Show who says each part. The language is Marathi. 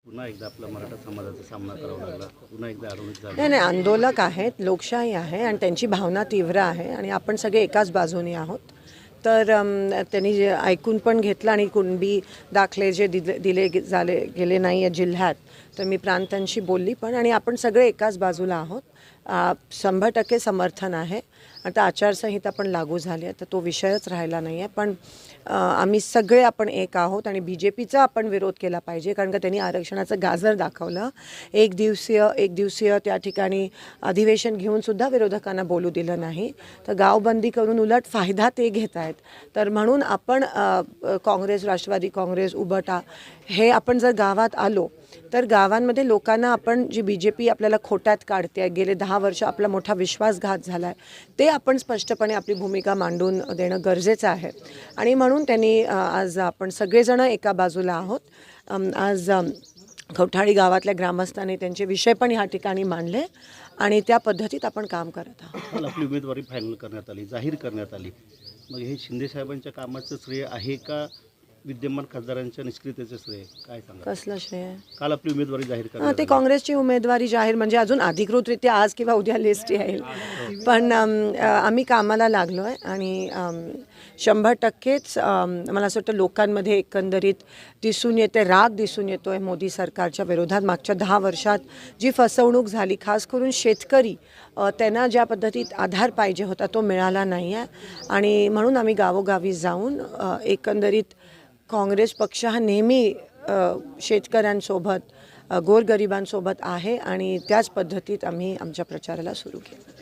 Speaker 1: पुन्हा एकदा आपला मराठा समाजाचा सामना करावा लागला, पुन्हा एकदा अडवणूक झाली.
Speaker 2: नाही नाही, आंदोलक आहेत, लोकशाही आहे आणि त्यांची भावना तीव्र आहे आणि आपण सगळे एकाच बाजूने आहोत. तर त्यांनी जे ऐकून पण घेतलं आणि कुणबी दाखले जे दिले गेले नाही आहे जिल्ह्यात, तर मी प्रांतांशी बोलली पण आणि आपण सगळे एकाच बाजूला आहोत. 100% समर्थन आहे. आता आचारसंहिता पण लागू झाली आहे तर तो विषयच राहिला नाही आहे. पण आम्ही सगळे आपण एक आहोत आणि BJPचा आपण विरोध केला पाहिजे, कारण का त्यांनी आरक्षणाचं गाजर दाखवलं. एक दिवसीय त्या ठिकाणी अधिवेशन घेऊनसुद्धा विरोधकांना बोलू दिलं नाही. तर गावबंदी करून उलट फायदा ते घेत आहेत. तर म्हणून आपण काँग्रेस, राष्ट्रवादी काँग्रेस, उबटा हे आपण जर गावात आलो तर गावांमध्ये लोकांना आपण जी BJP आपल्याला खोट्यात काढते, गेले 10 वर्ष आपला मोठा विश्वासघात झाला आहे, ते आपण स्पष्टपणे आपली भूमिका मांडून देणं गरजेचं आहे. आणि म्हणून त्यांनी आज आपण सगळेजण एका बाजूला आहोत. आज कवठाळी गावातल्या ग्रामस्थांनी त्यांचे विषय पण ह्या ठिकाणी मांडले आणि त्या पद्धतीत आपण काम करत आहोत.
Speaker 1: काल आपली उमेदवारी फायनल करण्यात आली, जाहीर करण्यात आली. मग हे शिंदे साहेबांच्या कामाचं श्रेय आहे का विद्यमान खासदारांच्या निष्क्रियतेचं श्रेय, काय सांगा?
Speaker 2: कसलं श्रेय?
Speaker 1: काल आपली उमेदवारी जाहीर
Speaker 2: ते
Speaker 1: करण्यात आली.
Speaker 2: काँग्रेसची उमेदवारी जाहीर म्हणजे अजून अधिकृतरित्या आज किंवा उद्या लिस्ट येईल. पण आम्ही कामाला लागलो आहे आणि 100%च मला असं वाटतं लोकांमध्ये एकंदरीत दिसून येते, राग दिसून येतो आहे मोदी सरकारच्या विरोधात. मागच्या 10 वर्षात जी फसवणूक झाली, खास करून शेतकरी, त्यांना ज्या पद्धतीत आधार पाहिजे होता तो मिळाला नाही आहे. आणि म्हणून आम्ही गावोगावी जाऊन एकंदरीत काँग्रेस पक्ष हा नेहमी शेतकऱ्यांसोबत, गोरगरिबांसोबत आहे आणि त्याच पद्धतीत आम्ही आमच्या प्रचाराला सुरू केलं.